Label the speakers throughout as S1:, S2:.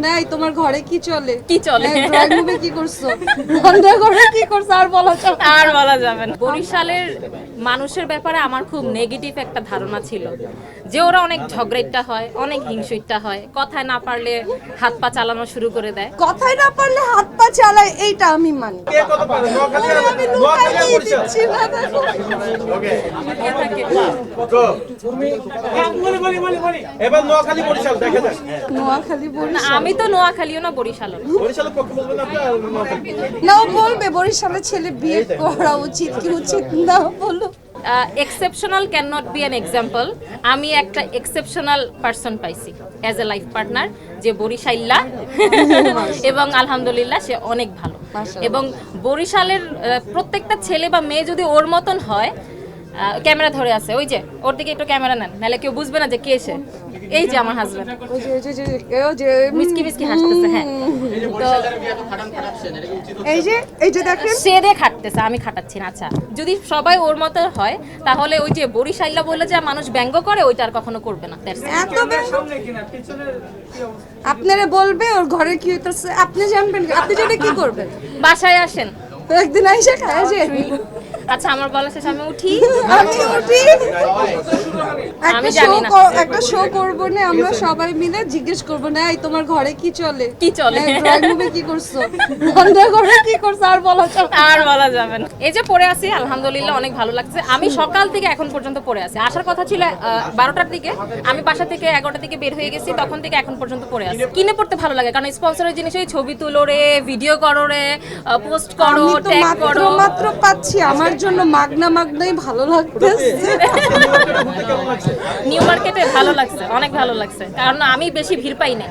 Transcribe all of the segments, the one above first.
S1: নাই তোমার ঘরে কি চলে
S2: কি চলে
S1: ড্রয়িং রুমে কি করছো রান্না ঘরে কি করছো আর
S2: বলা যাবে না। বরিশালের মানুষের ব্যাপারে আমার খুব নেগেটিভ একটা ধারণা ছিল যে ওরা অনেক ঝগড়াইটা হয়, অনেক হিংসুইটা হয়, কথায় না পারলে হাত পা চালানো শুরু করে দেয়।
S1: কথাই না পারলে হাত পা চালায়, এইটা আমি মানি।
S3: কে কত পারে নোয়াখালী আর
S1: আমি
S3: নোয়াখালী আর
S1: লুকাই
S3: বরিশাল
S1: দিচ্ছি না দেখো।
S3: ওকে
S2: কে থাকে?
S3: গো এবার নোয়াখালী বরিশাল দেখা যাক
S1: নোয়াখালী
S2: না,
S1: বরিশাল
S2: আমি তো নোয়াখালীও না বরিশালও না।
S3: বরিশালের পক্ষে বলবেন আপনি আর নোয়াখালী
S1: না ও বলবে বরিশালের ছেলে বিয়ে করা উচিত কি উচিত না বলো।
S2: Exceptional can not be an example. আমি একটা এক্সেপশনাল পারসন পাইছি অ্যাজ এ লাইফ পার্টনার, যে বরিশাইল্লা এবং আলহামদুলিল্লাহ সে অনেক ভালো। এবং বরিশালের প্রত্যেকটা ছেলে বা মেয়ে যদি ওর মতন হয়, ক্যামেরা ধরে আছে, ওই যে ওর দিকে একটু ক্যামেরা নেন, নাহলে কেউ বুঝবে না যে কে সে। এই যে আমার হাজবেন্ড
S1: ওই যে ওই যে
S2: মিসকি মিসকি হাসতেছে। হ্যাঁ, তো
S1: এই যে দেখেন
S2: সে দিয়ে খাটতেছে, আমি খাটাচ্ছি না। আচ্ছা, যদি সবাই ওর মতো হয় তাহলে ওই যে বরিশাইল্লা বলে যে মানুষ ব্যঙ্গ করে, ওইটা আর কখনো করবে না। That's it.
S1: এত আপনারা বলবে ওর ঘরে কি হইতেছে, আপনি জানবেন, আপনি জেনে কি করবেন?
S2: বাসায় আসেন।
S1: একদিন আইসা খায় যে
S2: আচ্ছা, আমার বলা শেষ, আমি উঠি।
S1: আমি উঠি
S2: আমি জানি না।
S1: একটা শো করবো না আমরা সবাই মিলে, জিজ্ঞেস করবো না এই তোমার ঘরে কি চলে
S2: কি চলে?
S1: ড্রয়িং রুমে কি করছো রান্না ঘরে কি করছো আর
S2: বলা যাবে না। এই যে পড়ে আছি, আলহামদুলিল্লাহ অনেক ভালো লাগছে। আমি সকাল থেকে এখন পর্যন্ত পড়ে আছি। আসার কথা ছিল 12টার দিকে, আমি বাসা থেকে 11টার দিকে বের হয়ে গেছি, তখন থেকে এখন পর্যন্ত পড়ে আছি। কিনে পড়তে ভালো লাগে, কারণ স্পন্সরের জিনিস, ওই ছবি তুলো রে, ভিডিও করো রে, পোস্ট করো, ট্যাগ করো।
S1: মাত্র পাচ্ছি, আমার জন্য মাগনাই ভালো লাগতেছে।
S2: নিউ মার্কেটে ভালো লাগছে, অনেক ভালো লাগছে, কারণ আমি বেশি ভিড় পাই না।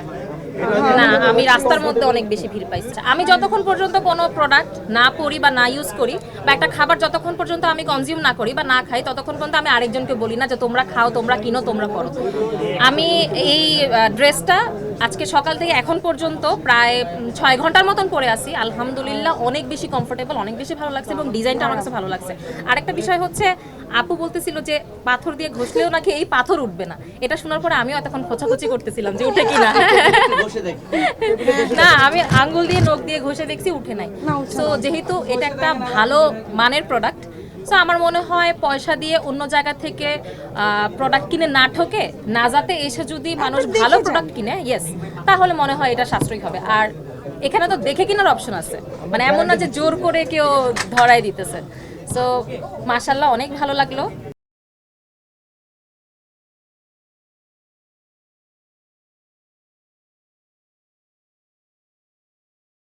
S2: না, আমি রাস্তার মধ্যে অনেক বেশি ভিড় পাইছি। আমি যতক্ষণ পর্যন্ত কোনো প্রোডাক্ট না পরি বা না ইউজ করি, বা একটা খাবার যতক্ষণ পর্যন্ত আমি কনজিউম না করি বা না খাই, ততক্ষণ পর্যন্ত আমি আরেকজনকে বলি না যে তোমরা খাও, তোমরা কিনো, তোমরা করো। আমি এই ড্রেসটা আজকে সকাল থেকে এখন পর্যন্ত প্রায় 6 ঘন্টার মতন পরে আছি। আলহামদুলিল্লাহ অনেক বেশি কমফোর্টেবল, অনেক বেশি ভালো লাগছে, এবং ডিজাইনটা আমার কাছে ভালো লাগছে। আরেকটা বিষয় হচ্ছে, আপু বলতেছিল যে পাথর দিয়ে ঘষলেও নাকি এই পাথর উঠবে না। এটা শোনার পরে আমিও এতক্ষণ খোঁচাখুচি করতেছিলাম যে উঠে কিনা। না, আমি আঙ্গুল দিয়ে, নখ দিয়ে ঘষে দেখছি, উঠে নাই। তো যেহেতু এটা একটা ভালো মানের প্রোডাক্ট, সো আমার মনে হয় পয়সা দিয়ে অন্য জায়গা থেকে প্রোডাক্ট কিনে না ঠকে, না যাতে এসে যদি মানুষ ভালো প্রোডাক্ট কিনে, ইয়েস, তাহলে মনে হয় এটা সাশ্রয়ী হবে। আর এখানে তো দেখে কেনার অপশন আছে, মানে এমন না যে জোর করে কেউ ধরাই দিতেছে। সো মাশাআল্লাহ অনেক ভালো লাগলো।